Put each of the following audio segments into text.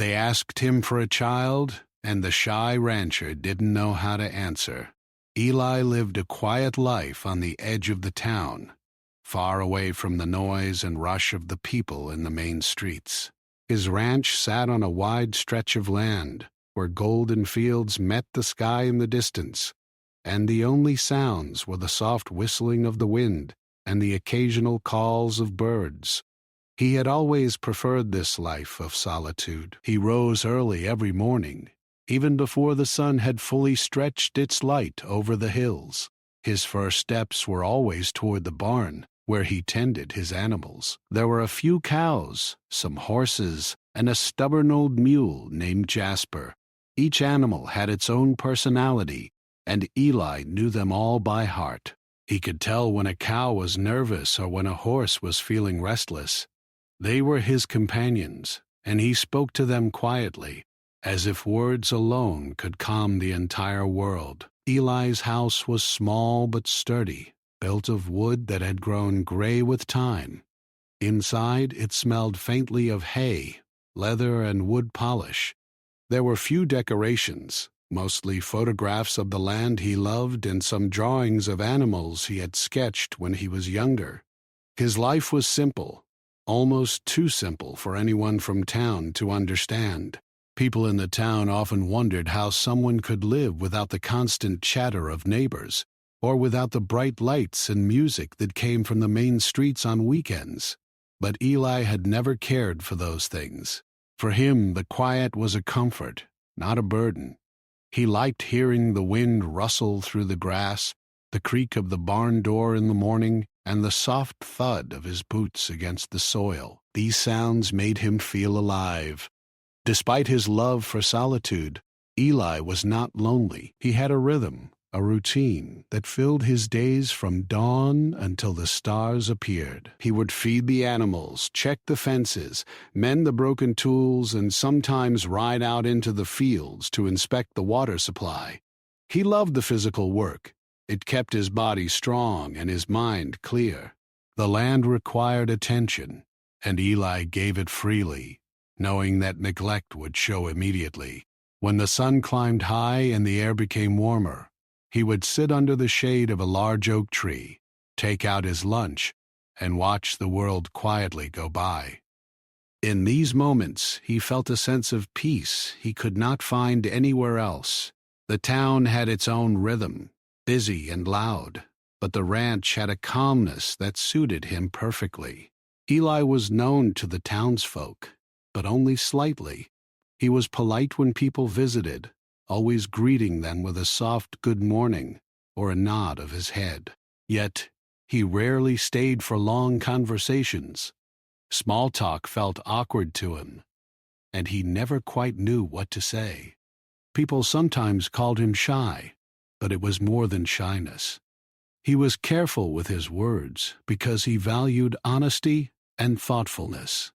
They asked him for a child, and the shy rancher didn't know how to answer. Eli lived a quiet life on the edge of the town, far away from the noise and rush of the people in the main streets. His ranch sat on a wide stretch of land, where golden fields met the sky in the distance, and the only sounds were the soft whistling of the wind and the occasional calls of birds. He had always preferred this life of solitude. He rose early every morning, even before the sun had fully stretched its light over the hills. His first steps were always toward the barn, where he tended his animals. There were a few cows, some horses, and a stubborn old mule named Jasper. Each animal had its own personality, and Eli knew them all by heart. He could tell when a cow was nervous or when a horse was feeling restless. They were his companions, and he spoke to them quietly, as if words alone could calm the entire world. Eli's house was small but sturdy, built of wood that had grown gray with time. Inside, it smelled faintly of hay, leather, and wood polish. There were few decorations, mostly photographs of the land he loved and some drawings of animals he had sketched when he was younger. His life was simple, almost too simple for anyone from town to understand. People in the town often wondered how someone could live without the constant chatter of neighbors, or without the bright lights and music that came from the main streets on weekends. But Eli had never cared for those things. For him, the quiet was a comfort, not a burden. He liked hearing the wind rustle through the grass, the creak of the barn door in the morning, and the soft thud of his boots against the soil. These sounds made him feel alive. Despite his love for solitude, Eli was not lonely. He had a rhythm, a routine that filled his days from dawn until the stars appeared. He would feed the animals, check the fences, mend the broken tools, and sometimes ride out into the fields to inspect the water supply. He loved the physical work. It kept his body strong and his mind clear. The land required attention, and Eli gave it freely, knowing that neglect would show immediately. When the sun climbed high and the air became warmer, he would sit under the shade of a large oak tree, take out his lunch, and watch the world quietly go by. In these moments, he felt a sense of peace he could not find anywhere else. The town had its own rhythm, busy and loud, but the ranch had a calmness that suited him perfectly. Eli was known to the townsfolk, but only slightly. He was polite when people visited, always greeting them with a soft good morning or a nod of his head. Yet, he rarely stayed for long conversations. Small talk felt awkward to him, and he never quite knew what to say. People sometimes called him shy, but it was more than shyness. He was careful with his words because he valued honesty and thoughtfulness.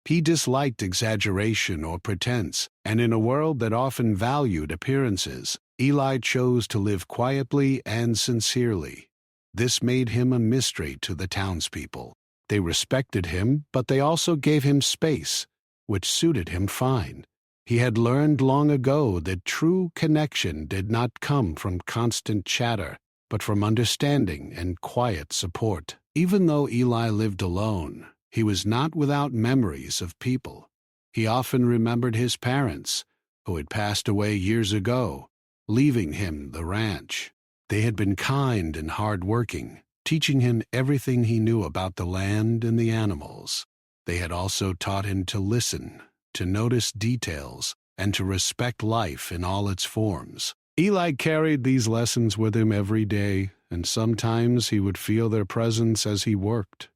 He disliked exaggeration or pretense, and in a world that often valued appearances, Eli chose to live quietly and sincerely. This made him a mystery to the townspeople. They respected him, but they also gave him space, which suited him fine. He had learned long ago that true connection did not come from constant chatter, but from understanding and quiet support. Even though Eli lived alone, he was not without memories of people. He often remembered his parents, who had passed away years ago, leaving him the ranch. They had been kind and hard-working, teaching him everything he knew about the land and the animals. They had also taught him to listen, to notice details, and to respect life in all its forms. Eli carried these lessons with him every day, and sometimes he would feel their presence as he worked,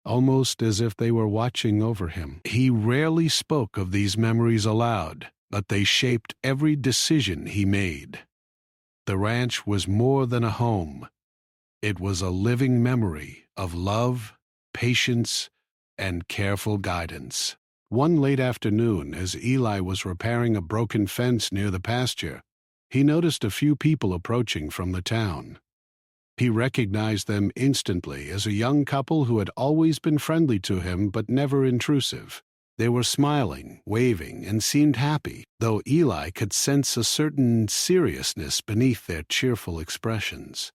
almost as if they were watching over him. He rarely spoke of these memories aloud, but they shaped every decision he made. The ranch was more than a home. It was a living memory of love, patience, and careful guidance. One late afternoon, as Eli was repairing a broken fence near the pasture, he noticed a few people approaching from the town. He recognized them instantly as a young couple who had always been friendly to him but never intrusive. They were smiling, waving, and seemed happy, though Eli could sense a certain seriousness beneath their cheerful expressions.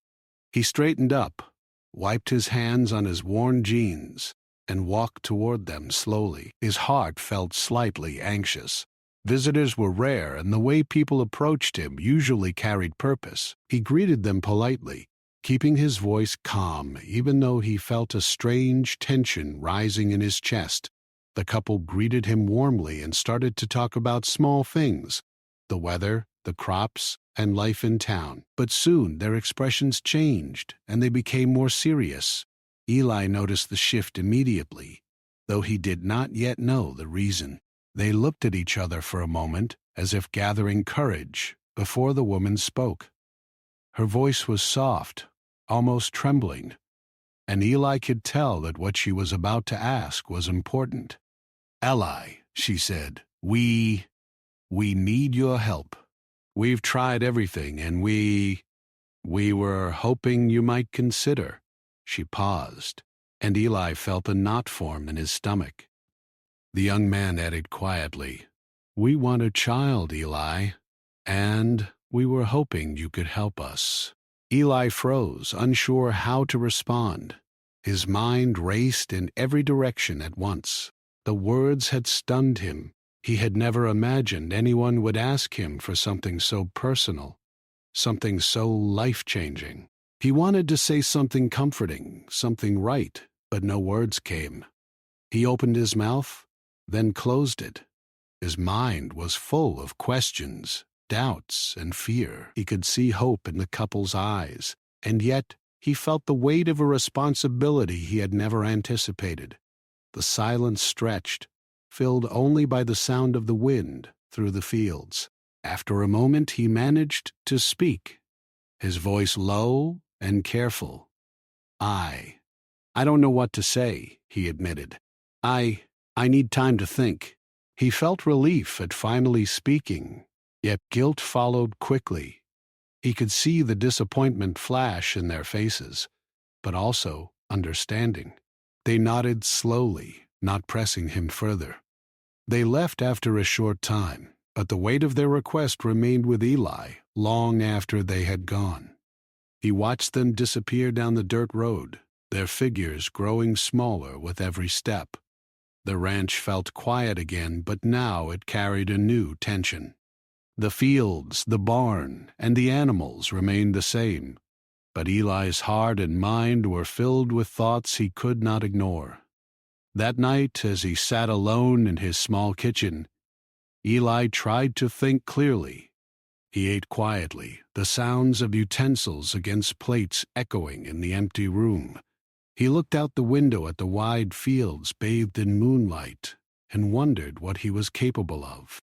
He straightened up, wiped his hands on his worn jeans, and walked toward them slowly. His heart felt slightly anxious. Visitors were rare, and the way people approached him usually carried purpose. He greeted them politely, keeping his voice calm even though he felt a strange tension rising in his chest. The couple greeted him warmly and started to talk about small things, the weather, the crops, and life in town. But soon their expressions changed, and they became more serious. Eli noticed the shift immediately, though he did not yet know the reason. They looked at each other for a moment, as if gathering courage, before the woman spoke. Her voice was soft, almost trembling, and Eli could tell that what she was about to ask was important. "Eli," she said, we need your help. We've tried everything, and we were hoping you might consider." She paused, and Eli felt a knot form in his stomach. The young man added quietly, "We want a child, Eli, and we were hoping you could help us." Eli froze, unsure how to respond. His mind raced in every direction at once. The words had stunned him. He had never imagined anyone would ask him for something so personal, something so life-changing. He wanted to say something comforting, something right, but no words came. He opened his mouth, then closed it. His mind was full of questions, doubts, and fear. He could see hope in the couple's eyes, and yet he felt the weight of a responsibility he had never anticipated. The silence stretched, filled only by the sound of the wind through the fields. After a moment he managed to speak, his voice low and careful. I don't know what to say," he admitted. I need time to think." He felt relief at finally speaking, yet guilt followed quickly. He could see the disappointment flash in their faces, but also understanding. They nodded slowly, not pressing him further. They left after a short time, but the weight of their request remained with Eli long after they had gone. He watched them disappear down the dirt road, their figures growing smaller with every step. The ranch felt quiet again, but now it carried a new tension. The fields, the barn, and the animals remained the same, but Eli's heart and mind were filled with thoughts he could not ignore. That night, as he sat alone in his small kitchen, Eli tried to think clearly. He ate quietly, the sounds of utensils against plates echoing in the empty room. He looked out the window at the wide fields bathed in moonlight and wondered what he was capable of.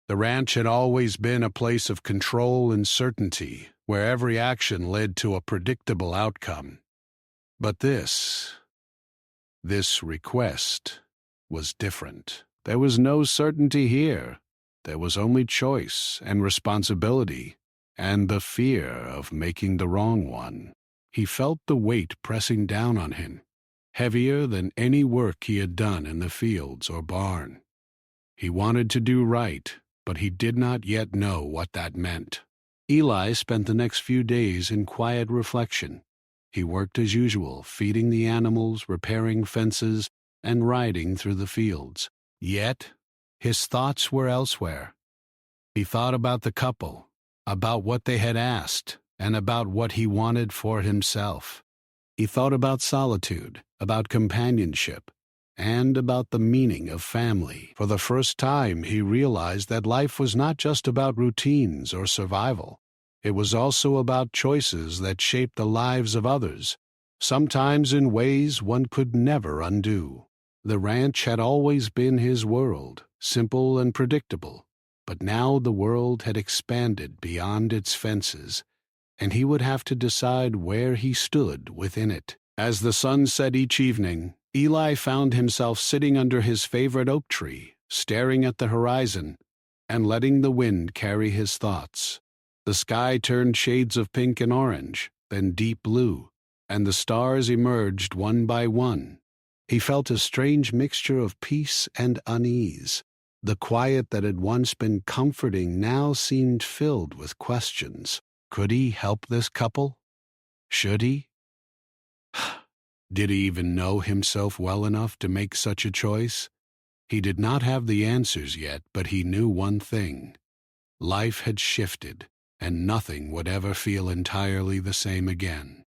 The ranch had always been a place of control and certainty, where every action led to a predictable outcome. But this request was different. There was no certainty here. There was only choice and responsibility, and the fear of making the wrong one. He felt the weight pressing down on him, heavier than any work he had done in the fields or barn. He wanted to do right, but he did not yet know what that meant. Eli spent the next few days in quiet reflection. He worked as usual, feeding the animals, repairing fences, and riding through the fields. Yet, his thoughts were elsewhere. He thought about the couple, about what they had asked, and about what he wanted for himself. He thought about solitude, about companionship, and about the meaning of family. For the first time, he realized that life was not just about routines or survival. It was also about choices that shaped the lives of others, sometimes in ways one could never undo. The ranch had always been his world, simple and predictable, but now the world had expanded beyond its fences, and he would have to decide where he stood within it. As the sun set each evening, Eli found himself sitting under his favorite oak tree, staring at the horizon and letting the wind carry his thoughts. The sky turned shades of pink and orange, then deep blue, and the stars emerged one by one, He felt a strange mixture of peace and unease. The quiet that had once been comforting now seemed filled with questions. Could he help this couple? Should he? Did he even know himself well enough to make such a choice? He did not have the answers yet, but he knew one thing. Life had shifted, and nothing would ever feel entirely the same again.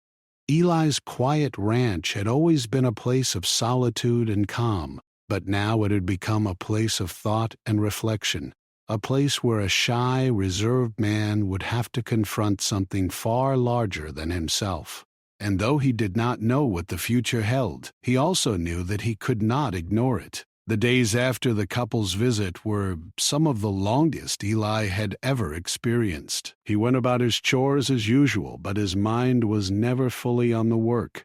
Eli's quiet ranch had always been a place of solitude and calm, but now it had become a place of thought and reflection, a place where a shy, reserved man would have to confront something far larger than himself. And though he did not know what the future held, he also knew that he could not ignore it. The days after the couple's visit were some of the longest Eli had ever experienced. He went about his chores as usual, but his mind was never fully on the work.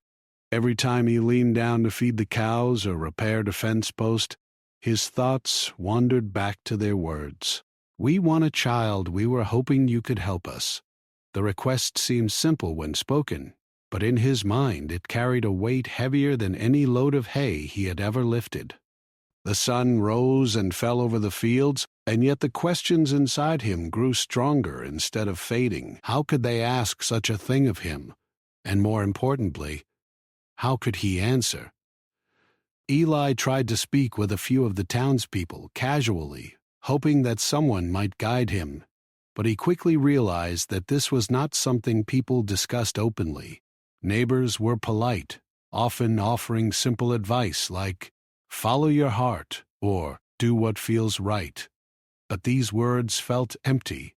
Every time he leaned down to feed the cows or repaired a fence post, his thoughts wandered back to their words. "We want a child. We were hoping you could help us." The request seemed simple when spoken, but in his mind it carried a weight heavier than any load of hay he had ever lifted. The sun rose and fell over the fields, and yet the questions inside him grew stronger instead of fading. How could they ask such a thing of him? And more importantly, how could he answer? Eli tried to speak with a few of the townspeople, casually, hoping that someone might guide him, but he quickly realized that this was not something people discussed openly. Neighbors were polite, often offering simple advice like, "Follow your heart," or "Do what feels right." But these words felt empty.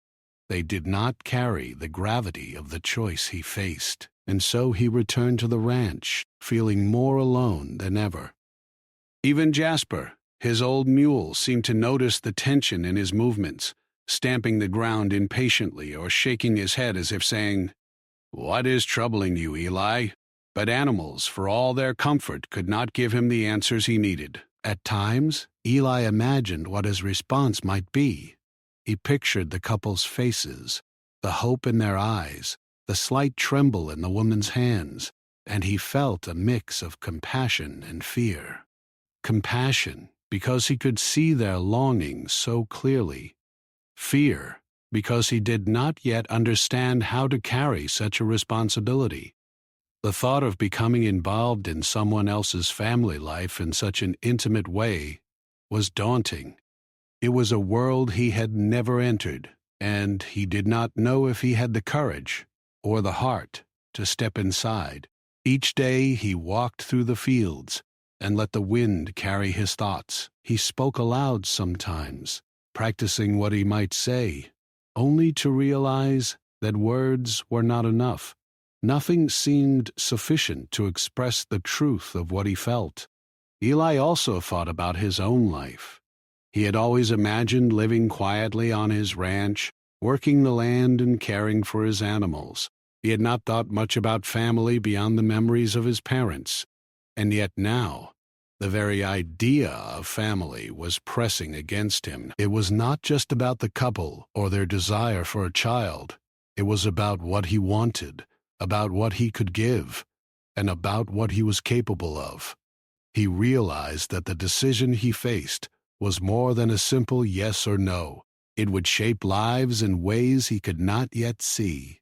They did not carry the gravity of the choice he faced, and so he returned to the ranch, feeling more alone than ever. Even Jasper, his old mule, seemed to notice the tension in his movements, stamping the ground impatiently or shaking his head as if saying, "What is troubling you, Eli?" But animals, for all their comfort, could not give him the answers he needed. At times, Eli imagined what his response might be. He pictured the couple's faces, the hope in their eyes, the slight tremble in the woman's hands, and he felt a mix of compassion and fear. Compassion, because he could see their longing so clearly. Fear, because he did not yet understand how to carry such a responsibility. The thought of becoming involved in someone else's family life in such an intimate way was daunting. It was a world he had never entered, and he did not know if he had the courage or the heart to step inside. Each day he walked through the fields and let the wind carry his thoughts. He spoke aloud sometimes, practicing what he might say, only to realize that words were not enough. Nothing seemed sufficient to express the truth of what he felt. Eli also thought about his own life. He had always imagined living quietly on his ranch, working the land and caring for his animals. He had not thought much about family beyond the memories of his parents. And yet now, the very idea of family was pressing against him. It was not just about the couple or their desire for a child. It was about what he wanted, about what he could give, and about what he was capable of. He realized that the decision he faced was more than a simple yes or no. It would shape lives in ways he could not yet see.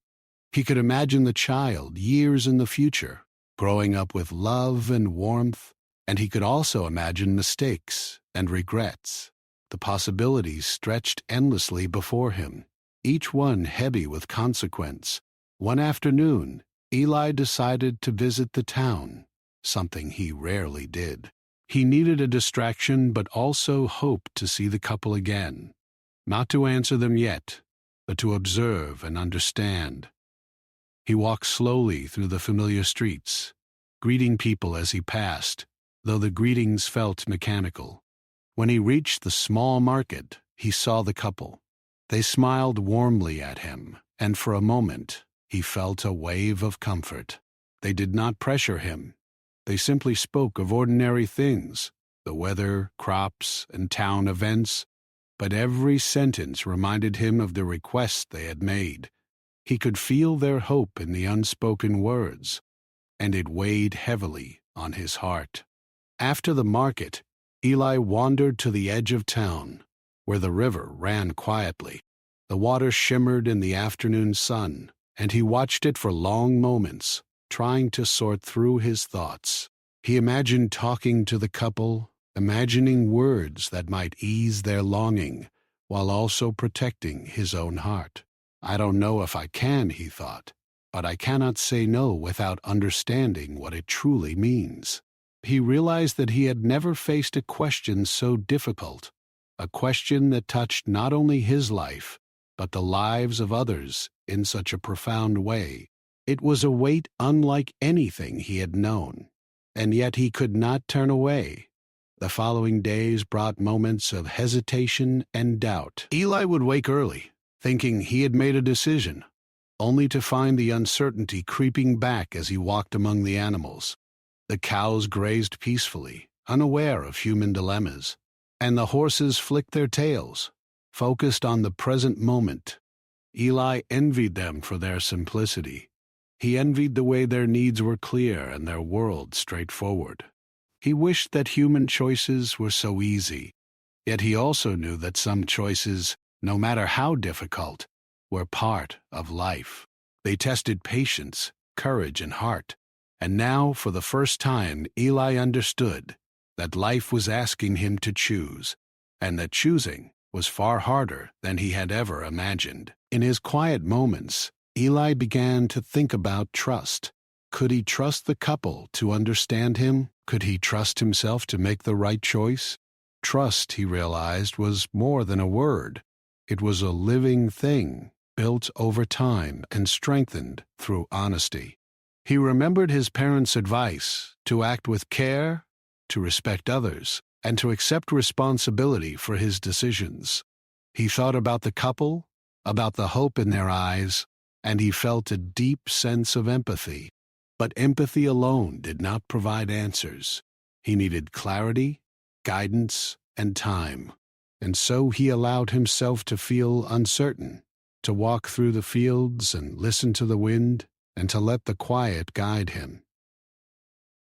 He could imagine the child years in the future, growing up with love and warmth, and he could also imagine mistakes and regrets. The possibilities stretched endlessly before him, each one heavy with consequence. One afternoon, Eli decided to visit the town, something he rarely did. He needed a distraction but also hoped to see the couple again, not to answer them yet, but to observe and understand. He walked slowly through the familiar streets, greeting people as he passed, though the greetings felt mechanical. When he reached the small market, he saw the couple. They smiled warmly at him, and for a moment, he felt a wave of comfort. They did not pressure him. They simply spoke of ordinary things, the weather, crops, and town events, but every sentence reminded him of the request they had made. He could feel their hope in the unspoken words, and it weighed heavily on his heart. After the market, Eli wandered to the edge of town, where the river ran quietly. The water shimmered in the afternoon sun, and he watched it for long moments, trying to sort through his thoughts. He imagined talking to the couple, imagining words that might ease their longing, while also protecting his own heart. I don't know if I can, he thought, but I cannot say no without understanding what it truly means. He realized that he had never faced a question so difficult, a question that touched not only his life, but the lives of others in such a profound way. It was a weight unlike anything he had known, and yet he could not turn away. The following days brought moments of hesitation and doubt. Eli would wake early, thinking he had made a decision, only to find the uncertainty creeping back as he walked among the animals. The cows grazed peacefully, unaware of human dilemmas, and the horses flicked their tails, focused on the present moment. Eli envied them for their simplicity. He envied the way their needs were clear and their world straightforward. He wished that human choices were so easy, yet he also knew that some choices, no matter how difficult, were part of life. They tested patience, courage, and heart. And now, for the first time, Eli understood that life was asking him to choose, and that choosing was far harder than he had ever imagined. In his quiet moments, Eli began to think about trust. Could he trust the couple to understand him? Could he trust himself to make the right choice? Trust, he realized, was more than a word. It was a living thing, built over time and strengthened through honesty. He remembered his parents' advice to act with care, to respect others, and to accept responsibility for his decisions. He thought about the couple, about the hope in their eyes, and he felt a deep sense of empathy. But empathy alone did not provide answers. He needed clarity, guidance, and time. And so he allowed himself to feel uncertain, to walk through the fields and listen to the wind, and to let the quiet guide him.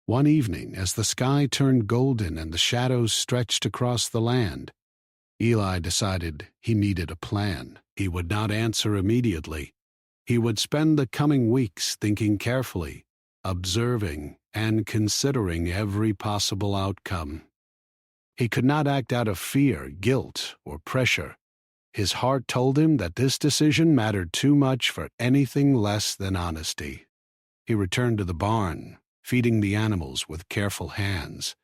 One evening, as the sky turned golden and the shadows stretched across the land, Eli decided he needed a plan. He would not answer immediately. He would spend the coming weeks thinking carefully, observing, and considering every possible outcome. He could not act out of fear, guilt, or pressure. His heart told him that this decision mattered too much for anything less than honesty. He returned to the barn, feeding the animals with careful hands,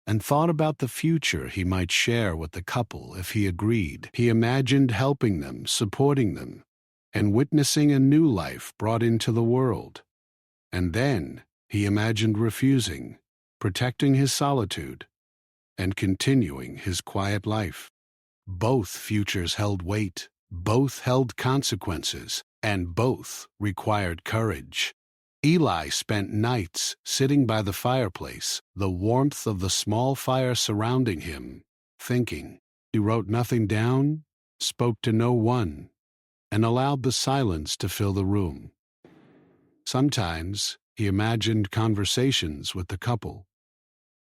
and thought about the future he might share with the couple if he agreed. He imagined helping them, supporting them, and witnessing a new life brought into the world. And then he imagined refusing, protecting his solitude, and continuing his quiet life. Both futures held weight, both held consequences, and both required courage. Eli spent nights sitting by the fireplace, the warmth of the small fire surrounding him, thinking. He wrote nothing down, spoke to no one, and allowed the silence to fill the room. Sometimes he imagined conversations with the couple,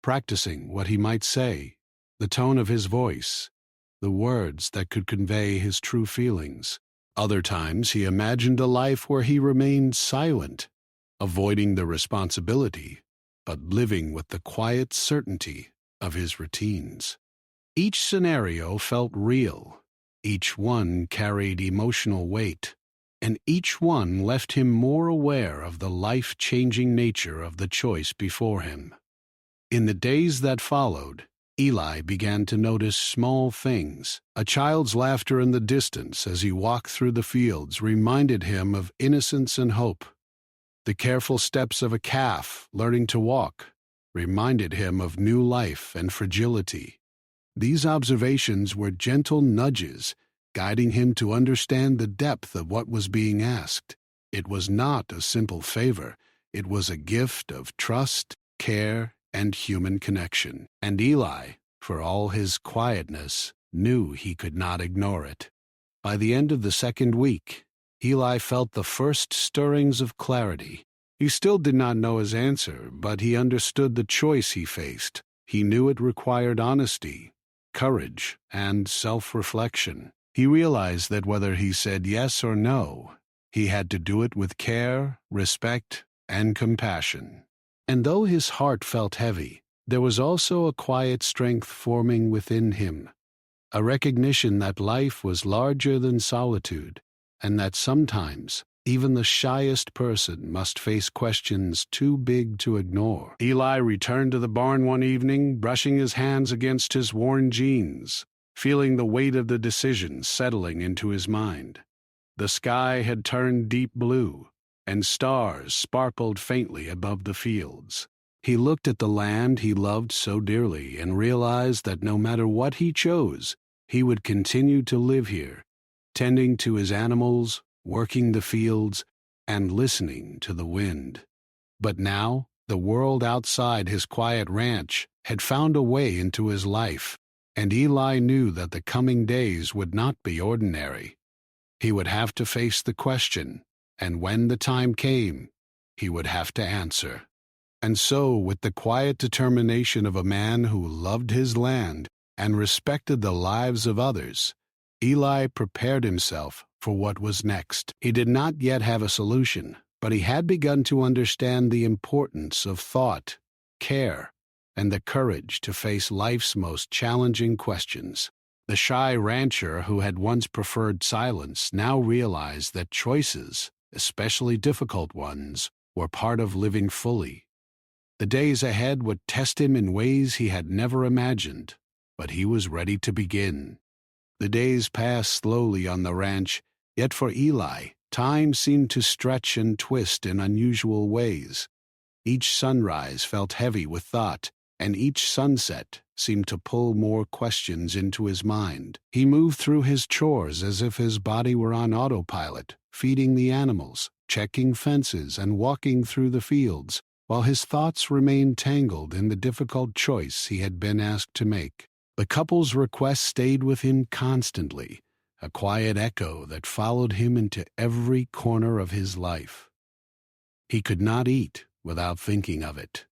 practicing what he might say, the tone of his voice, the words that could convey his true feelings. Other times he imagined a life where he remained silent, avoiding the responsibility, but living with the quiet certainty of his routines. Each scenario felt real, each one carried emotional weight, and each one left him more aware of the life-changing nature of the choice before him. In the days that followed, Eli began to notice small things. A child's laughter in the distance as he walked through the fields reminded him of innocence and hope. The careful steps of a calf learning to walk reminded him of new life and fragility. These observations were gentle nudges, guiding him to understand the depth of what was being asked. It was not a simple favor. It was a gift of trust, care, and human connection. And Eli, for all his quietness, knew he could not ignore it. By the end of the second week, Eli felt the first stirrings of clarity. He still did not know his answer, but he understood the choice he faced. He knew it required honesty, courage, and self-reflection. He realized that whether he said yes or no, he had to do it with care, respect, and compassion. And though his heart felt heavy, there was also a quiet strength forming within him, a recognition that life was larger than solitude, and that sometimes even the shyest person must face questions too big to ignore. Eli returned to the barn one evening, brushing his hands against his worn jeans, feeling the weight of the decision settling into his mind. The sky had turned deep blue, and stars sparkled faintly above the fields. He looked at the land he loved so dearly and realized that no matter what he chose, he would continue to live here, tending to his animals, working the fields, and listening to the wind. But now, the world outside his quiet ranch had found a way into his life, and Eli knew that the coming days would not be ordinary. He would have to face the question, and when the time came, he would have to answer. And so, with the quiet determination of a man who loved his land and respected the lives of others, Eli prepared himself for what was next. He did not yet have a solution, but he had begun to understand the importance of thought, care, and the courage to face life's most challenging questions. The shy rancher who had once preferred silence now realized that choices, especially difficult ones, were part of living fully. The days ahead would test him in ways he had never imagined, but he was ready to begin. The days passed slowly on the ranch, yet for Eli, time seemed to stretch and twist in unusual ways. Each sunrise felt heavy with thought, and each sunset seemed to pull more questions into his mind. He moved through his chores as if his body were on autopilot, feeding the animals, checking fences, and walking through the fields, while his thoughts remained tangled in the difficult choice he had been asked to make. The couple's request stayed with him constantly, a quiet echo that followed him into every corner of his life. He could not eat without thinking of it.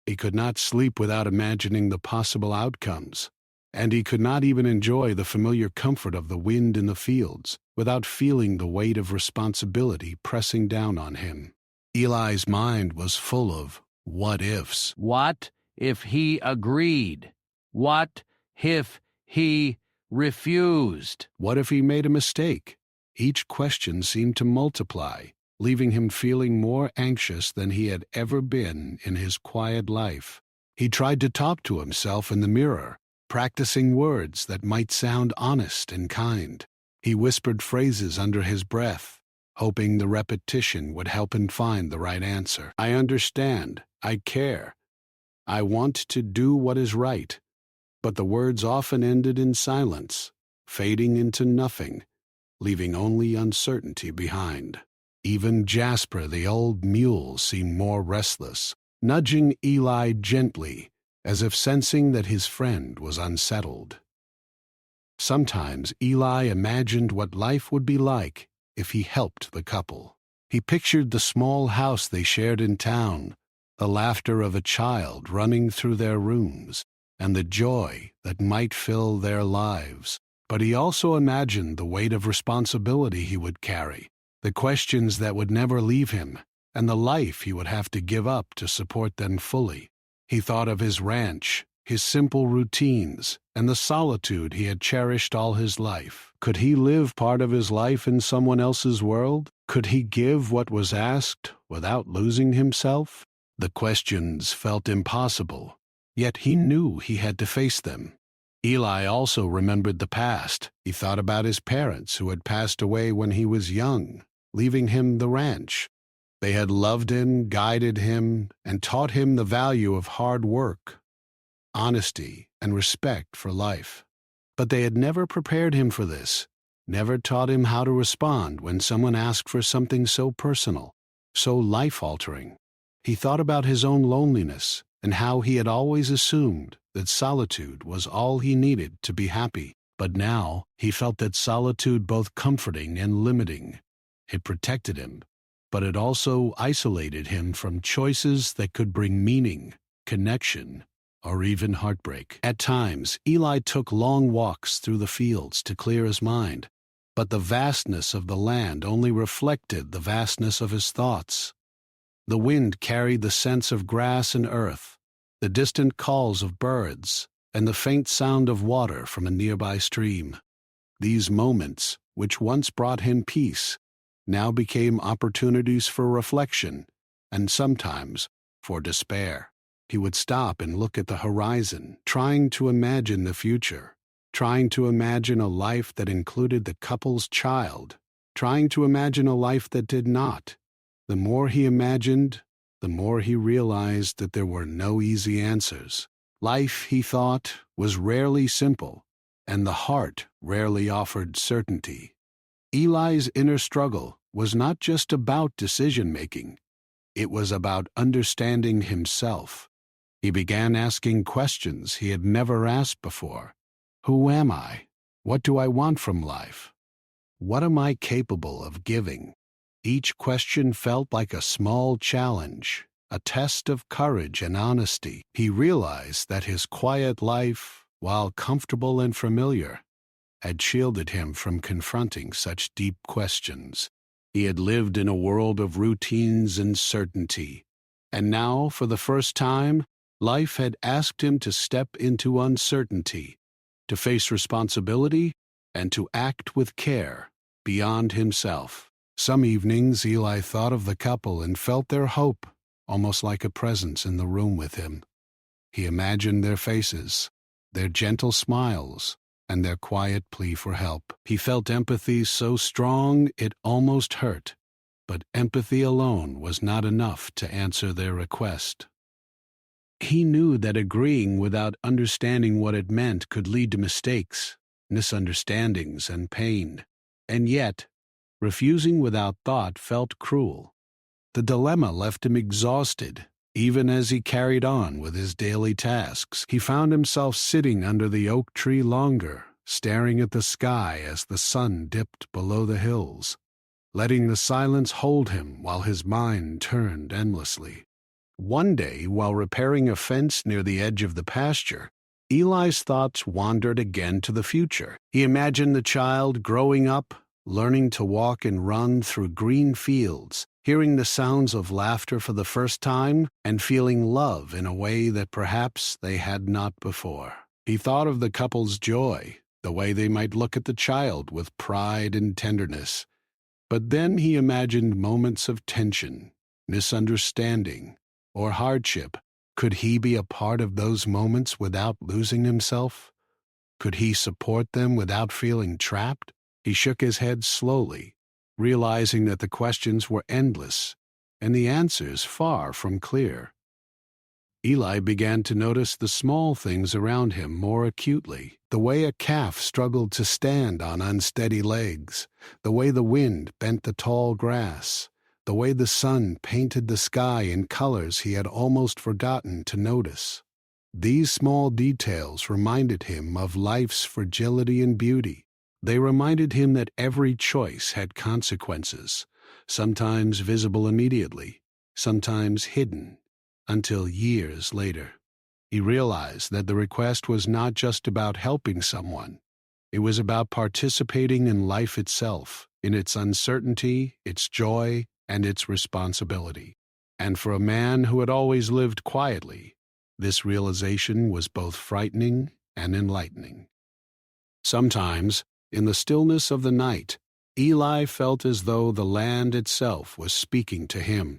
He could not sleep without imagining the possible outcomes, and he could not even enjoy the familiar comfort of the wind in the fields without feeling the weight of responsibility pressing down on him. Eli's mind was full of what-ifs. What if he agreed? What if he refused? What if he made a mistake? Each question seemed to multiply, leaving him feeling more anxious than he had ever been in his quiet life. He tried to talk to himself in the mirror, practicing words that might sound honest and kind. He whispered phrases under his breath, hoping the repetition would help him find the right answer. I understand. I care. I want to do what is right. But the words often ended in silence, fading into nothing, leaving only uncertainty behind. Even Jasper, the old mule, seemed more restless, nudging Eli gently, as if sensing that his friend was unsettled. Sometimes Eli imagined what life would be like if he helped the couple. He pictured the small house they shared in town, the laughter of a child running through their rooms, and the joy that might fill their lives. But he also imagined the weight of responsibility he would carry, the questions that would never leave him, and the life he would have to give up to support them fully. He thought of his ranch, his simple routines, and the solitude he had cherished all his life. Could he live part of his life in someone else's world? Could he give what was asked without losing himself? The questions felt impossible, yet he knew he had to face them. Eli also remembered the past. He thought about his parents who had passed away when he was young, leaving him the ranch. They had loved him, guided him, and taught him the value of hard work, honesty, and respect for life. But they had never prepared him for this, never taught him how to respond when someone asked for something so personal, so life-altering. He thought about his own loneliness and how he had always assumed that solitude was all he needed to be happy. But now he felt that solitude both comforting and limiting. It protected him, but it also isolated him from choices that could bring meaning, connection, or even heartbreak. At times, Eli took long walks through the fields to clear his mind, but the vastness of the land only reflected the vastness of his thoughts. The wind carried the scents of grass and earth, the distant calls of birds, and the faint sound of water from a nearby stream. These moments, which once brought him peace, now became opportunities for reflection, and sometimes for despair. He would stop and look at the horizon, trying to imagine the future, trying to imagine a life that included the couple's child, trying to imagine a life that did not. The more he imagined, the more he realized that there were no easy answers. Life, he thought, was rarely simple, and the heart rarely offered certainty. Eli's inner struggle was not just about decision-making. It was about understanding himself. He began asking questions he had never asked before. Who am I? What do I want from life? What am I capable of giving? Each question felt like a small challenge, a test of courage and honesty. He realized that his quiet life, while comfortable and familiar, had shielded him from confronting such deep questions. He had lived in a world of routines and certainty, and now, for the first time, life had asked him to step into uncertainty, to face responsibility, and to act with care beyond himself. Some evenings Eli thought of the couple and felt their hope, almost like a presence in the room with him. He imagined their faces, their gentle smiles, and their quiet plea for help. He felt empathy so strong it almost hurt, but empathy alone was not enough to answer their request. He knew that agreeing without understanding what it meant could lead to mistakes, misunderstandings, and pain. And yet, refusing without thought felt cruel. The dilemma left him exhausted. Even as he carried on with his daily tasks, he found himself sitting under the oak tree longer, staring at the sky as the sun dipped below the hills, letting the silence hold him while his mind turned endlessly. One day, while repairing a fence near the edge of the pasture, Eli's thoughts wandered again to the future. He imagined the child growing up, learning to walk and run through green fields, hearing the sounds of laughter for the first time, and feeling love in a way that perhaps they had not before. He thought of the couple's joy, the way they might look at the child with pride and tenderness. But then he imagined moments of tension, misunderstanding, or hardship. Could he be a part of those moments without losing himself? Could he support them without feeling trapped? He shook his head slowly, realizing that the questions were endless and the answers far from clear. Eli began to notice the small things around him more acutely, the way a calf struggled to stand on unsteady legs, the way the wind bent the tall grass, the way the sun painted the sky in colors he had almost forgotten to notice. These small details reminded him of life's fragility and beauty. They reminded him that every choice had consequences, sometimes visible immediately, sometimes hidden, until years later. He realized that the request was not just about helping someone. It was about participating in life itself, in its uncertainty, its joy, and its responsibility. And for a man who had always lived quietly, this realization was both frightening and enlightening. Sometimes, in the stillness of the night, Eli felt as though the land itself was speaking to him.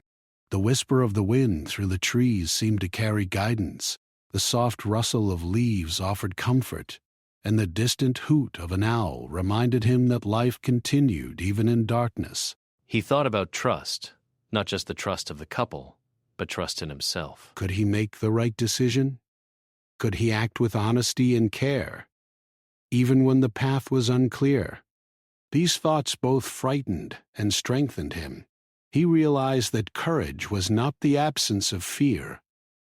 The whisper of the wind through the trees seemed to carry guidance. The soft rustle of leaves offered comfort, and the distant hoot of an owl reminded him that life continued even in darkness. He thought about trust, not just the trust of the couple, but trust in himself. Could he make the right decision? Could he act with honesty and care, even when the path was unclear? These thoughts both frightened and strengthened him. He realized that courage was not the absence of fear,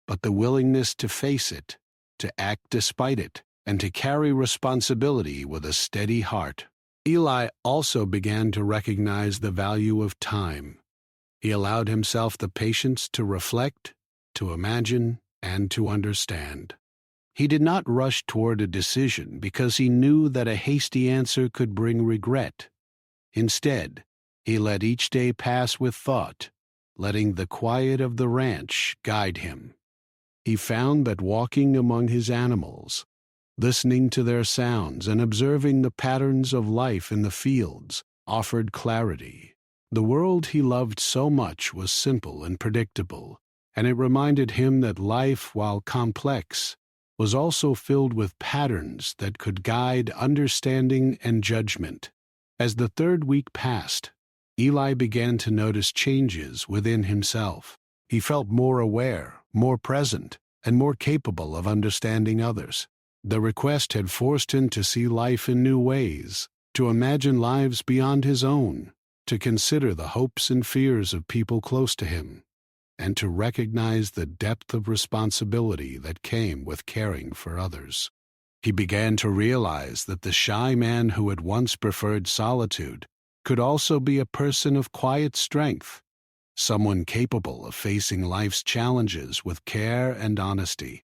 but the willingness to face it, to act despite it, and to carry responsibility with a steady heart. Eli also began to recognize the value of time. He allowed himself the patience to reflect, to imagine, and to understand. He did not rush toward a decision because he knew that a hasty answer could bring regret. Instead, he let each day pass with thought, letting the quiet of the ranch guide him. He found that walking among his animals, listening to their sounds and observing the patterns of life in the fields, offered clarity. The world he loved so much was simple and predictable, and it reminded him that life, while complex, was also filled with patterns that could guide understanding and judgment. As the third week passed, Eli began to notice changes within himself. He felt more aware, more present, and more capable of understanding others. The request had forced him to see life in new ways, to imagine lives beyond his own, to consider the hopes and fears of people close to him, and to recognize the depth of responsibility that came with caring for others. He began to realize that the shy man who had once preferred solitude could also be a person of quiet strength, someone capable of facing life's challenges with care and honesty.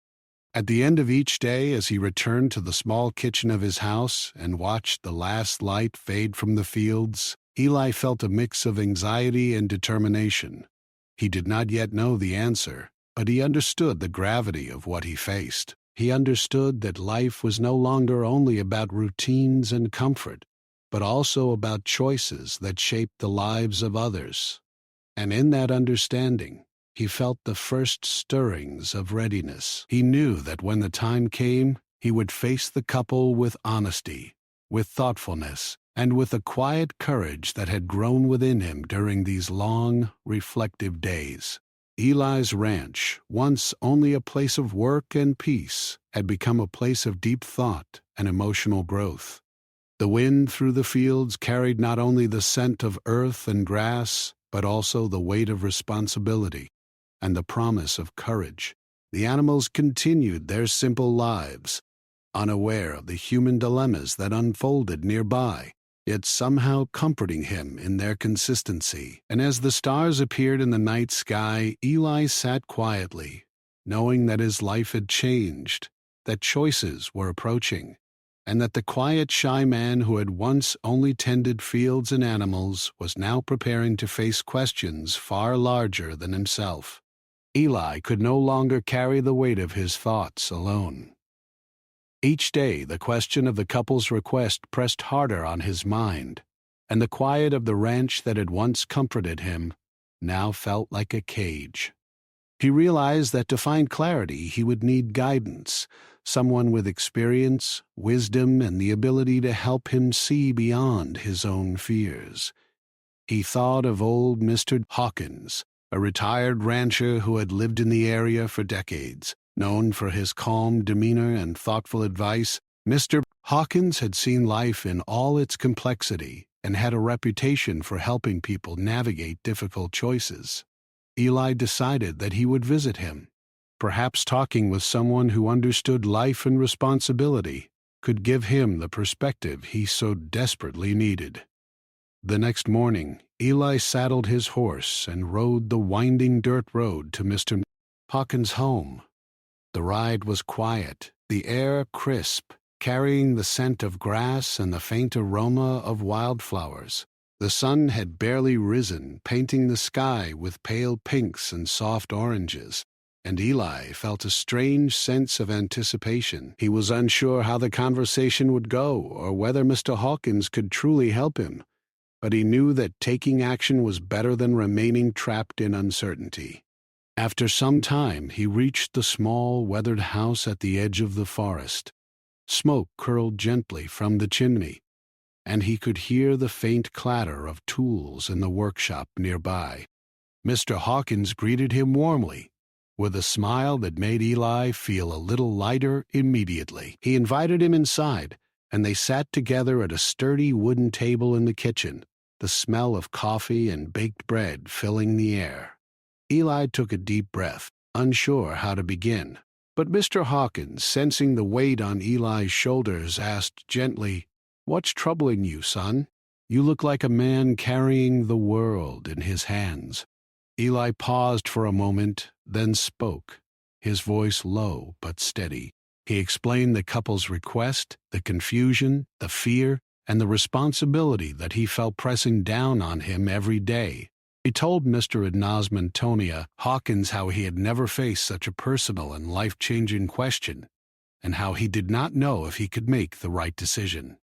At the end of each day, as he returned to the small kitchen of his house and watched the last light fade from the fields, Eli felt a mix of anxiety and determination. He did not yet know the answer, but he understood the gravity of what he faced. He understood that life was no longer only about routines and comfort, but also about choices that shaped the lives of others. And in that understanding, he felt the first stirrings of readiness. He knew that when the time came, he would face the couple with honesty, with thoughtfulness, and with a quiet courage that had grown within him during these long, reflective days. Eli's ranch, once only a place of work and peace, had become a place of deep thought and emotional growth. The wind through the fields carried not only the scent of earth and grass, but also the weight of responsibility and the promise of courage. The animals continued their simple lives, unaware of the human dilemmas that unfolded nearby, yet somehow comforting him in their consistency. And as the stars appeared in the night sky, Eli sat quietly, knowing that his life had changed, that choices were approaching, and that the quiet, shy man who had once only tended fields and animals was now preparing to face questions far larger than himself. Eli could no longer carry the weight of his thoughts alone. Each day the question of the couple's request pressed harder on his mind, and the quiet of the ranch that had once comforted him now felt like a cage. He realized that to find clarity he would need guidance, someone with experience, wisdom, and the ability to help him see beyond his own fears. He thought of old Mr. Hawkins, a retired rancher who had lived in the area for decades. Known for his calm demeanor and thoughtful advice, Mr. Hawkins had seen life in all its complexity and had a reputation for helping people navigate difficult choices. Eli decided that he would visit him. Perhaps talking with someone who understood life and responsibility could give him the perspective he so desperately needed. The next morning, Eli saddled his horse and rode the winding dirt road to Mr. Hawkins' home. The ride was quiet, the air crisp, carrying the scent of grass and the faint aroma of wildflowers. The sun had barely risen, painting the sky with pale pinks and soft oranges, and Eli felt a strange sense of anticipation. He was unsure how the conversation would go or whether Mr. Hawkins could truly help him, but he knew that taking action was better than remaining trapped in uncertainty. After some time, he reached the small, weathered house at the edge of the forest. Smoke curled gently from the chimney, and he could hear the faint clatter of tools in the workshop nearby. Mr. Hawkins greeted him warmly, with a smile that made Eli feel a little lighter immediately. He invited him inside, and they sat together at a sturdy wooden table in the kitchen, the smell of coffee and baked bread filling the air. Eli took a deep breath, unsure how to begin. But Mr. Hawkins, sensing the weight on Eli's shoulders, asked gently, "What's troubling you, son? You look like a man carrying the world in his hands." Eli paused for a moment, then spoke, his voice low but steady. He explained the couple's request, the confusion, the fear, and the responsibility that he felt pressing down on him every day. He told Mr. Antonia Hawkins how he had never faced such a personal and life-changing question, and how he did not know if he could make the right decision.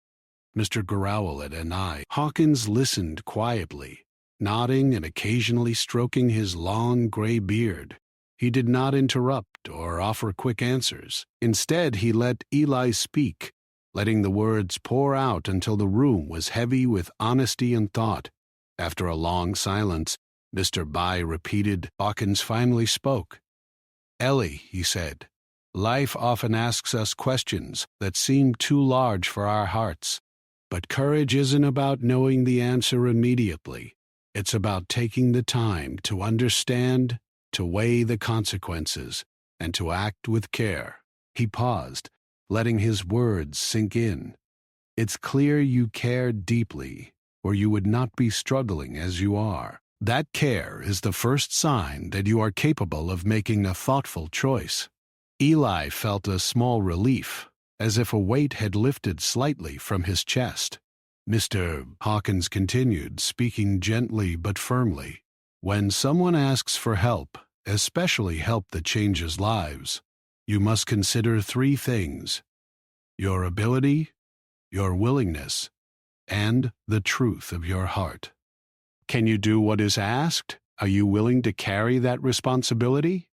Mr. Growlett and Hawkins listened quietly, nodding and occasionally stroking his long gray beard. He did not interrupt or offer quick answers. Instead, he let Eli speak, letting the words pour out until the room was heavy with honesty and thought. After a long silence, Mr. Bai repeated. Hawkins finally spoke. "Ellie," he said, "life often asks us questions that seem too large for our hearts. But courage isn't about knowing the answer immediately. It's about taking the time to understand, to weigh the consequences, and to act with care." He paused, letting his words sink in. "It's clear you care deeply, or you would not be struggling as you are. That care is the first sign that you are capable of making a thoughtful choice." Eli felt a small relief, as if a weight had lifted slightly from his chest. Mr. Hawkins continued, speaking gently but firmly. "When someone asks for help, especially help that changes lives, you must consider 3 things: your ability, your willingness, and the truth of your heart. Can you do what is asked? Are you willing to carry that responsibility?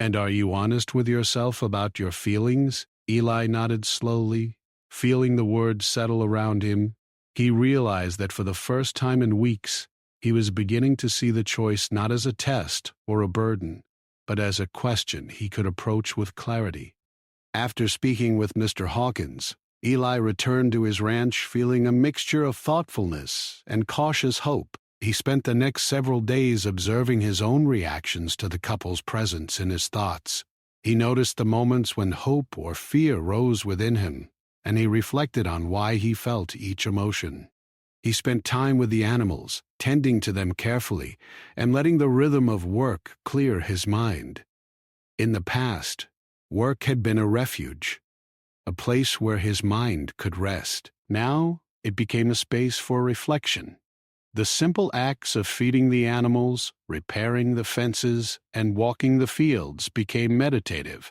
And are you honest with yourself about your feelings?" Eli nodded slowly, feeling the words settle around him. He realized that for the first time in weeks, he was beginning to see the choice not as a test or a burden, but as a question he could approach with clarity. After speaking with Mr. Hawkins, Eli returned to his ranch feeling a mixture of thoughtfulness and cautious hope. He spent the next several days observing his own reactions to the couple's presence in his thoughts. He noticed the moments when hope or fear rose within him, and he reflected on why he felt each emotion. He spent time with the animals, tending to them carefully, and letting the rhythm of work clear his mind. In the past, work had been a refuge, a place where his mind could rest. Now, it became a space for reflection. The simple acts of feeding the animals, repairing the fences, and walking the fields became meditative,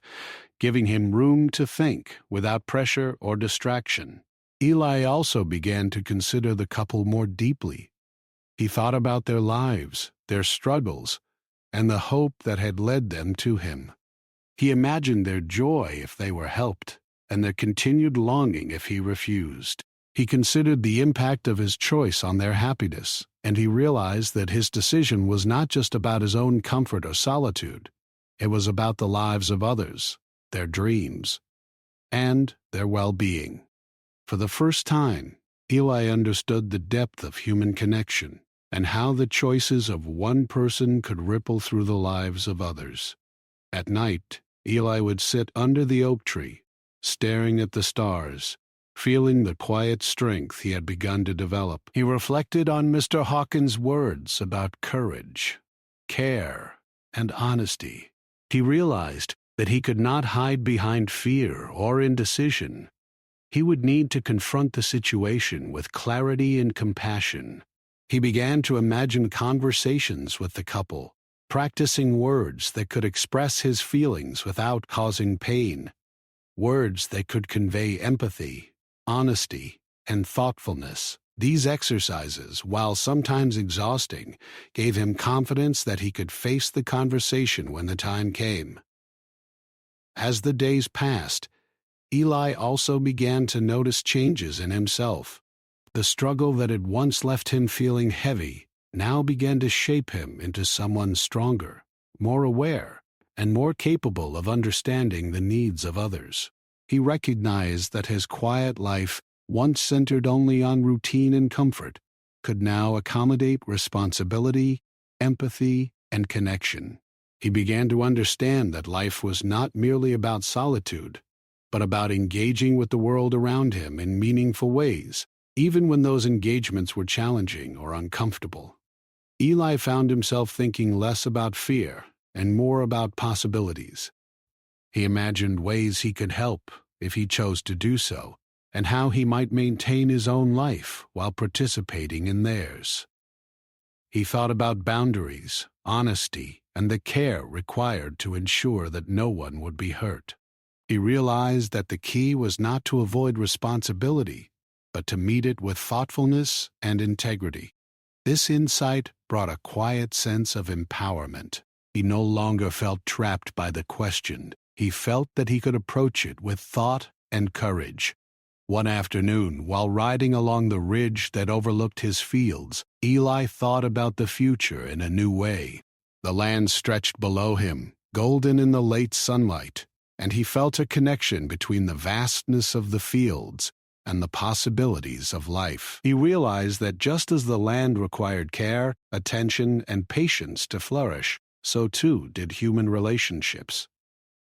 giving him room to think without pressure or distraction. Eli also began to consider the couple more deeply. He thought about their lives, their struggles, and the hope that had led them to him. He imagined their joy if they were helped, and their continued longing if he refused. He considered the impact of his choice on their happiness, and he realized that his decision was not just about his own comfort or solitude. It was about the lives of others, their dreams, and their well-being. For the first time, Eli understood the depth of human connection and how the choices of one person could ripple through the lives of others. At night, Eli would sit under the oak tree, staring at the stars, feeling the quiet strength he had begun to develop. He reflected on Mr. Hawkins' words about courage, care, and honesty. He realized that he could not hide behind fear or indecision. He would need to confront the situation with clarity and compassion. He began to imagine conversations with the couple, practicing words that could express his feelings without causing pain, words that could convey empathy, honesty, and thoughtfulness. These exercises, while sometimes exhausting, gave him confidence that he could face the conversation when the time came. As the days passed, Eli also began to notice changes in himself. The struggle that had once left him feeling heavy now began to shape him into someone stronger, more aware, and more capable of understanding the needs of others. He recognized that his quiet life, once centered only on routine and comfort, could now accommodate responsibility, empathy, and connection. He began to understand that life was not merely about solitude, but about engaging with the world around him in meaningful ways, even when those engagements were challenging or uncomfortable. Eli found himself thinking less about fear and more about possibilities. He imagined ways he could help if he chose to do so, and how he might maintain his own life while participating in theirs. He thought about boundaries, honesty, and the care required to ensure that no one would be hurt. He realized that the key was not to avoid responsibility, but to meet it with thoughtfulness and integrity. This insight brought a quiet sense of empowerment. He no longer felt trapped by the question. He felt that he could approach it with thought and courage. One afternoon, while riding along the ridge that overlooked his fields, Eli thought about the future in a new way. The land stretched below him, golden in the late sunlight, and he felt a connection between the vastness of the fields and the possibilities of life. He realized that just as the land required care, attention, and patience to flourish, so too did human relationships.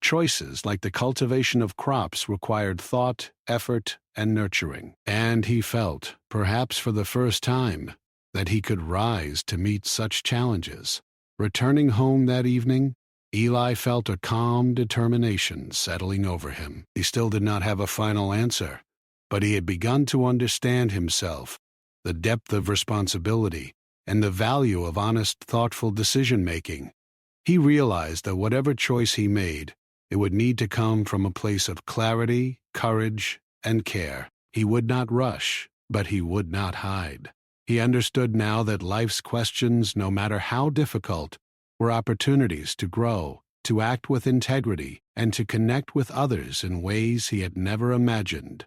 Choices like the cultivation of crops required thought, effort, and nurturing. And he felt, perhaps for the first time, that he could rise to meet such challenges. Returning home that evening, Eli felt a calm determination settling over him. He still did not have a final answer, but he had begun to understand himself, the depth of responsibility, and the value of honest, thoughtful decision-making. He realized that whatever choice he made, it would need to come from a place of clarity, courage, and care. He would not rush, but he would not hide. He understood now that life's questions, no matter how difficult, were opportunities to grow, to act with integrity, and to connect with others in ways he had never imagined.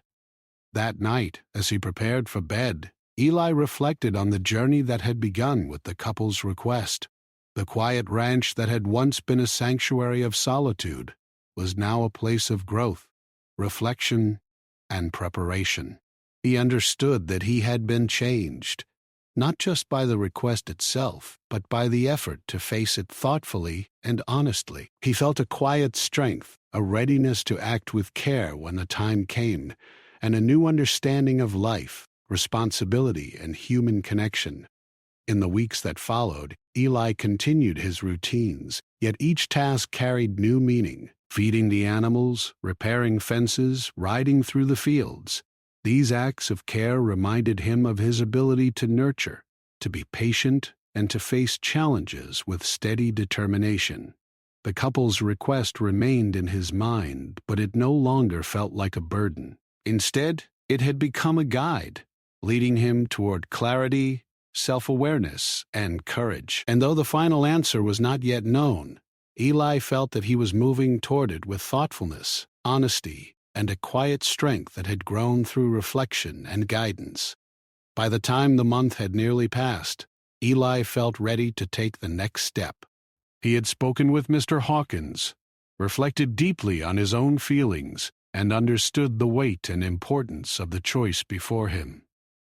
That night, as he prepared for bed, Eli reflected on the journey that had begun with the couple's request. The quiet ranch that had once been a sanctuary of solitude was now a place of growth, reflection, and preparation. He understood that he had been changed, not just by the request itself, but by the effort to face it thoughtfully and honestly. He felt a quiet strength, a readiness to act with care when the time came, and a new understanding of life, responsibility, and human connection. In the weeks that followed, Eli continued his routines, yet each task carried new meaning. Feeding the animals, repairing fences, riding through the fields. These acts of care reminded him of his ability to nurture, to be patient, and to face challenges with steady determination. The couple's request remained in his mind, but it no longer felt like a burden. Instead, it had become a guide, leading him toward clarity, self-awareness, and courage. And though the final answer was not yet known, Eli felt that he was moving toward it with thoughtfulness, honesty, and a quiet strength that had grown through reflection and guidance. By the time the month had nearly passed, Eli felt ready to take the next step. He had spoken with Mr. Hawkins, reflected deeply on his own feelings, and understood the weight and importance of the choice before him.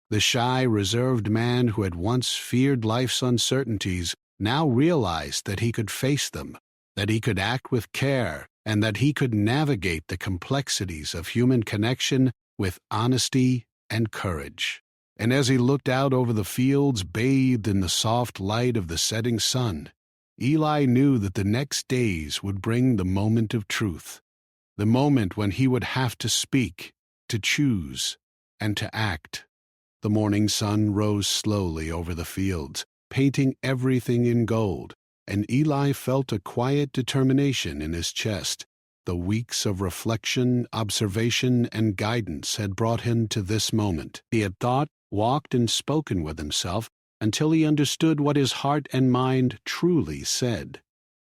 The shy, reserved man who had once feared life's uncertainties now realized that he could face them, that he could act with care, and that he could navigate the complexities of human connection with honesty and courage. And as he looked out over the fields bathed in the soft light of the setting sun, Eli knew that the next days would bring the moment of truth, the moment when he would have to speak, to choose, and to act. The morning sun rose slowly over the fields, painting everything in gold, and Eli felt a quiet determination in his chest. The weeks of reflection, observation, and guidance had brought him to this moment. He had thought, walked, and spoken with himself until he understood what his heart and mind truly said.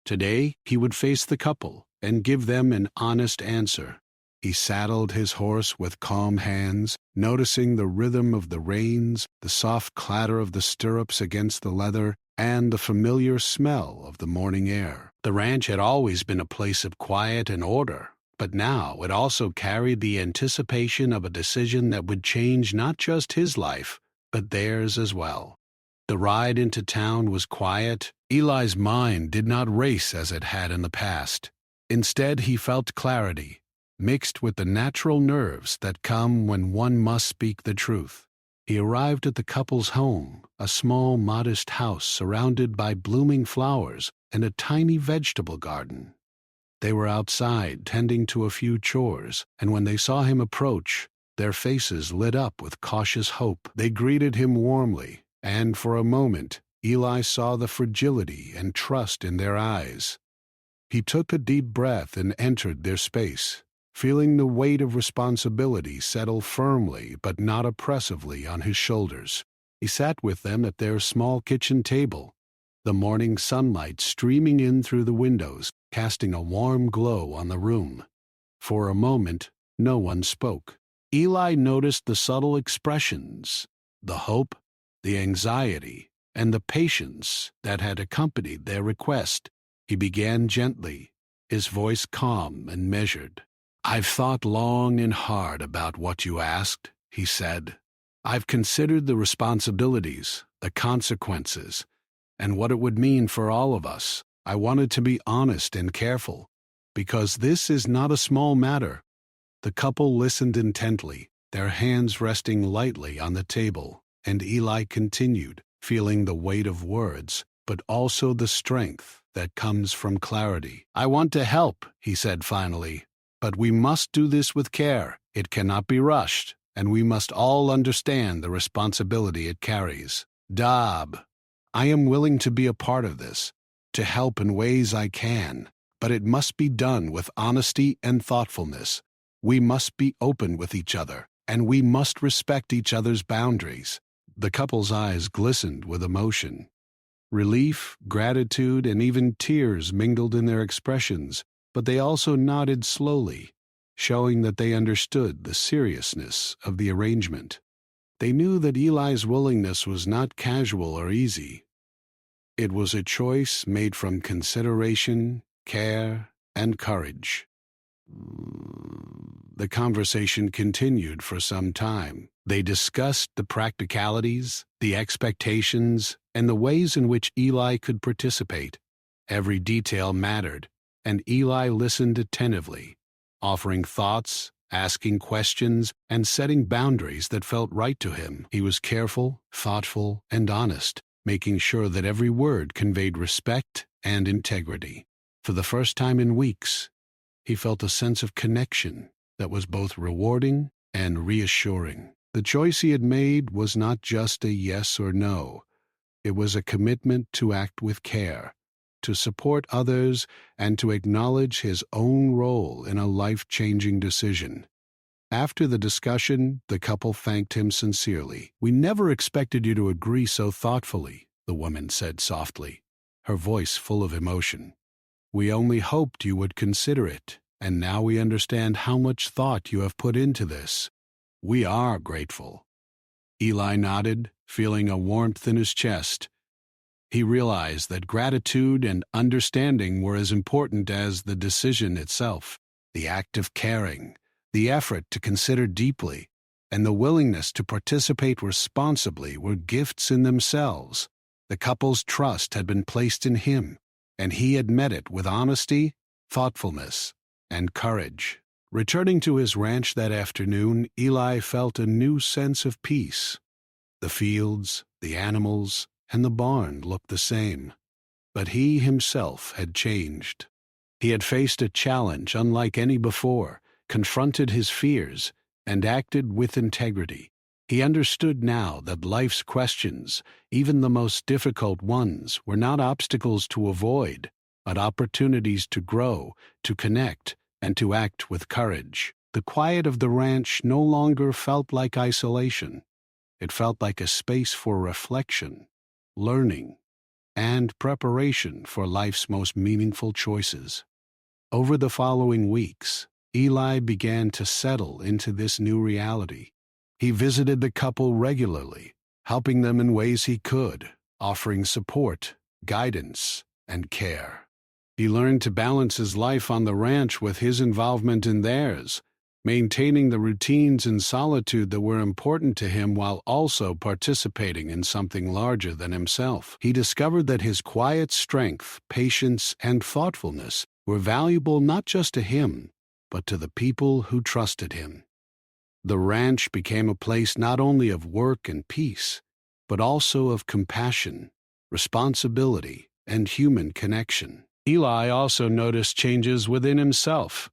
Today, he would face the couple and give them an honest answer. He saddled his horse with calm hands, noticing the rhythm of the reins, the soft clatter of the stirrups against the leather, and the familiar smell of the morning air. The ranch had always been a place of quiet and order, but now it also carried the anticipation of a decision that would change not just his life, but theirs as well. The ride into town was quiet. Eli's mind did not race as it had in the past. Instead, he felt clarity, mixed with the natural nerves that come when one must speak the truth. He arrived at the couple's home, a small, modest house surrounded by blooming flowers and a tiny vegetable garden. They were outside tending to a few chores, and when they saw him approach, their faces lit up with cautious hope. They greeted him warmly, and for a moment, Eli saw the fragility and trust in their eyes. He took a deep breath and entered their space, feeling the weight of responsibility settle firmly but not oppressively on his shoulders. He sat with them at their small kitchen table, the morning sunlight streaming in through the windows, casting a warm glow on the room. For a moment, no one spoke. Eli noticed the subtle expressions, the hope, the anxiety, and the patience that had accompanied their request. He began gently, his voice calm and measured. "I've thought long and hard about what you asked," he said. "I've considered the responsibilities, the consequences, and what it would mean for all of us. I wanted to be honest and careful, because this is not a small matter." The couple listened intently, their hands resting lightly on the table, and Eli continued, feeling the weight of words, but also the strength that comes from clarity. "I want to help," he said finally, "but we must do this with care. It cannot be rushed, and we must all understand the responsibility it carries. Dab, I am willing to be a part of this, to help in ways I can, but it must be done with honesty and thoughtfulness. We must be open with each other, and we must respect each other's boundaries." The couple's eyes glistened with emotion. Relief, gratitude, and even tears mingled in their expressions, but they also nodded slowly, showing that they understood the seriousness of the arrangement. They knew that Eli's willingness was not casual or easy. It was a choice made from consideration, care, and courage. The conversation continued for some time. They discussed the practicalities, the expectations, and the ways in which Eli could participate. Every detail mattered, and Eli listened attentively, offering thoughts, asking questions, and setting boundaries that felt right to him. He was careful, thoughtful, and honest, making sure that every word conveyed respect and integrity. For the first time in weeks, he felt a sense of connection that was both rewarding and reassuring. The choice he had made was not just a yes or no. It was a commitment to act with care, to support others, and to acknowledge his own role in a life-changing decision. After the discussion, the couple thanked him sincerely. "We never expected you to agree so thoughtfully," the woman said softly, her voice full of emotion. "We only hoped you would consider it, and now we understand how much thought you have put into this. We are grateful." Eli nodded, feeling a warmth in his chest. He realized that gratitude and understanding were as important as the decision itself. The act of caring, the effort to consider deeply, and the willingness to participate responsibly were gifts in themselves. The couple's trust had been placed in him, and he had met it with honesty, thoughtfulness, and courage. Returning to his ranch that afternoon, Eli felt a new sense of peace. The fields, the animals, and the barn looked the same, but he himself had changed. He had faced a challenge unlike any before, confronted his fears, and acted with integrity. He understood now that life's questions, even the most difficult ones, were not obstacles to avoid, but opportunities to grow, to connect, and to act with courage. The quiet of the ranch no longer felt like isolation. It felt like a space for reflection, learning, and preparation for life's most meaningful choices. Over the following weeks, Eli began to settle into this new reality. He visited the couple regularly, helping them in ways he could, offering support, guidance, and care. He learned to balance his life on the ranch with his involvement in theirs, maintaining the routines and solitude that were important to him while also participating in something larger than himself. He discovered that his quiet strength, patience, and thoughtfulness were valuable not just to him, but to the people who trusted him. The ranch became a place not only of work and peace, but also of compassion, responsibility, and human connection. Eli also noticed changes within himself.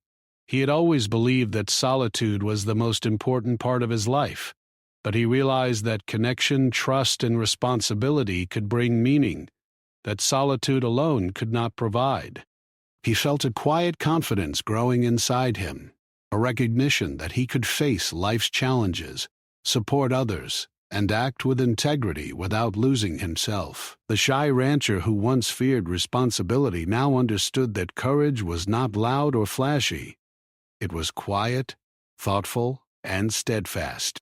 He had always believed that solitude was the most important part of his life, but he realized that connection, trust, and responsibility could bring meaning that solitude alone could not provide. He felt a quiet confidence growing inside him, a recognition that he could face life's challenges, support others, and act with integrity without losing himself. The shy rancher who once feared responsibility now understood that courage was not loud or flashy. It was quiet, thoughtful, and steadfast.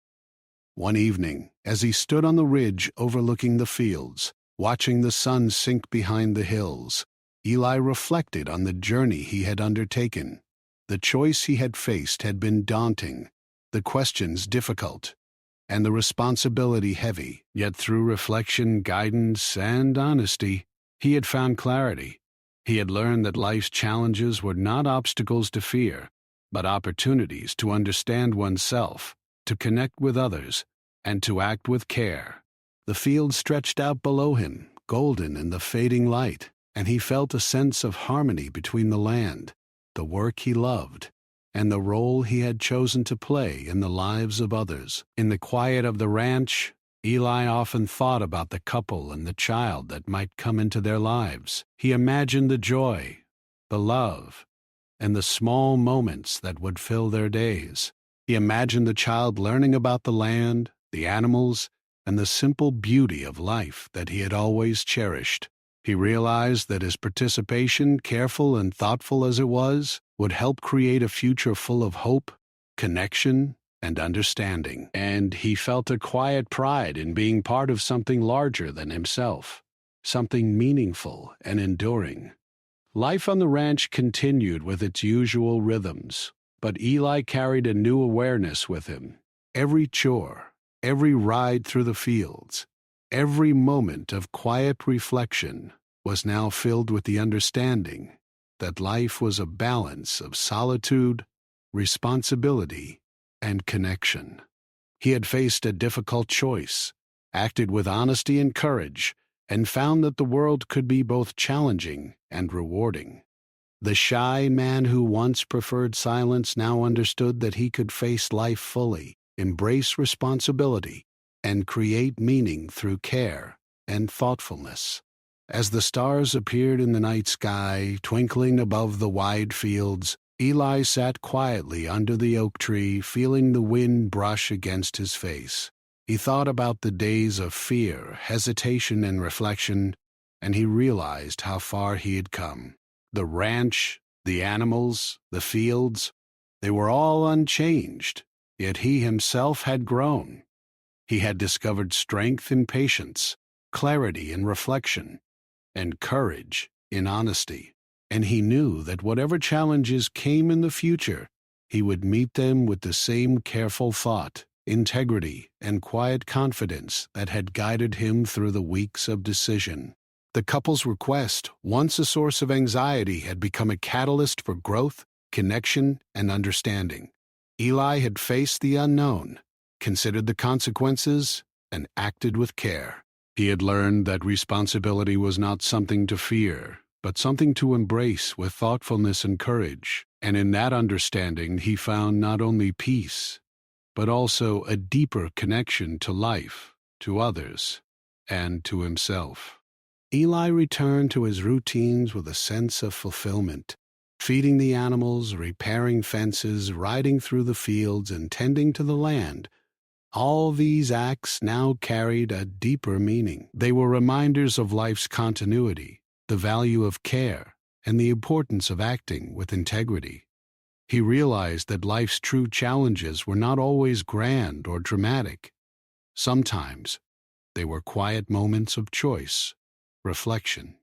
One evening, as he stood on the ridge overlooking the fields, watching the sun sink behind the hills, Eli reflected on the journey he had undertaken. The choice he had faced had been daunting, the questions difficult, and the responsibility heavy. Yet through reflection, guidance, and honesty, he had found clarity. He had learned that life's challenges were not obstacles to fear, but opportunities to understand oneself, to connect with others, and to act with care. The field stretched out below him, golden in the fading light, and he felt a sense of harmony between the land, the work he loved, and the role he had chosen to play in the lives of others. In the quiet of the ranch, Eli often thought about the couple and the child that might come into their lives. He imagined the joy, the love, and the small moments that would fill their days. He imagined the child learning about the land, the animals, and the simple beauty of life that he had always cherished. He realized that his participation, careful and thoughtful as it was, would help create a future full of hope, connection, and understanding. And he felt a quiet pride in being part of something larger than himself, something meaningful and enduring. Life on the ranch continued with its usual rhythms, but Eli carried a new awareness with him. Every chore, every ride through the fields, every moment of quiet reflection was now filled with the understanding that life was a balance of solitude, responsibility, and connection. He had faced a difficult choice, acted with honesty and courage, and found that the world could be both challenging and rewarding. The shy man who once preferred silence now understood that he could face life fully, embrace responsibility, and create meaning through care and thoughtfulness. As the stars appeared in the night sky, twinkling above the wide fields, Eli sat quietly under the oak tree, feeling the wind brush against his face. He thought about the days of fear, hesitation, and reflection, and he realized how far he had come. The ranch, the animals, the fields, they were all unchanged, yet he himself had grown. He had discovered strength in patience, clarity in reflection, and courage in honesty. And he knew that whatever challenges came in the future, he would meet them with the same careful thought, integrity, and quiet confidence that had guided him through the weeks of decision. The couple's request, once a source of anxiety, had become a catalyst for growth, connection, and understanding. Eli had faced the unknown, considered the consequences, and acted with care. He had learned that responsibility was not something to fear, but something to embrace with thoughtfulness and courage. And in that understanding, he found not only peace, but also a deeper connection to life, to others, and to himself. Eli returned to his routines with a sense of fulfillment, feeding the animals, repairing fences, riding through the fields, and tending to the land. All these acts now carried a deeper meaning. They were reminders of life's continuity, the value of care, and the importance of acting with integrity. He realized that life's true challenges were not always grand or dramatic. Sometimes they were quiet moments of choice, reflection,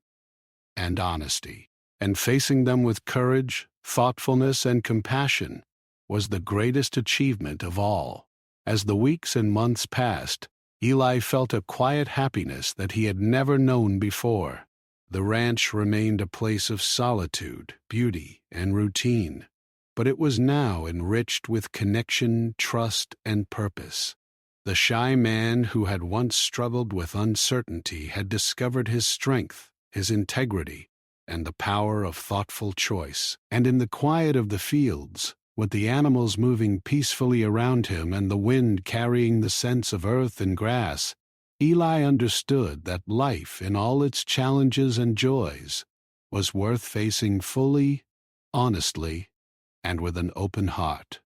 and honesty. And facing them with courage, thoughtfulness, and compassion was the greatest achievement of all. As the weeks and months passed, Eli felt a quiet happiness that he had never known before. The ranch remained a place of solitude, beauty, and routine, but it was now enriched with connection, trust, and purpose. The shy man who had once struggled with uncertainty had discovered his strength, his integrity, and the power of thoughtful choice. And in the quiet of the fields, with the animals moving peacefully around him and the wind carrying the scents of earth and grass, Eli understood that life, in all its challenges and joys, was worth facing fully, honestly, and with an open heart.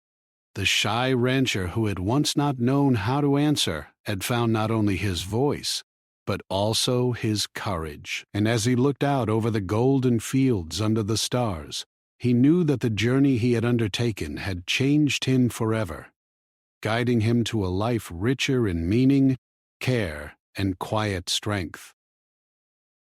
The shy rancher who had once not known how to answer had found not only his voice, but also his courage. And as he looked out over the golden fields under the stars, he knew that the journey he had undertaken had changed him forever, guiding him to a life richer in meaning, care, and quiet strength.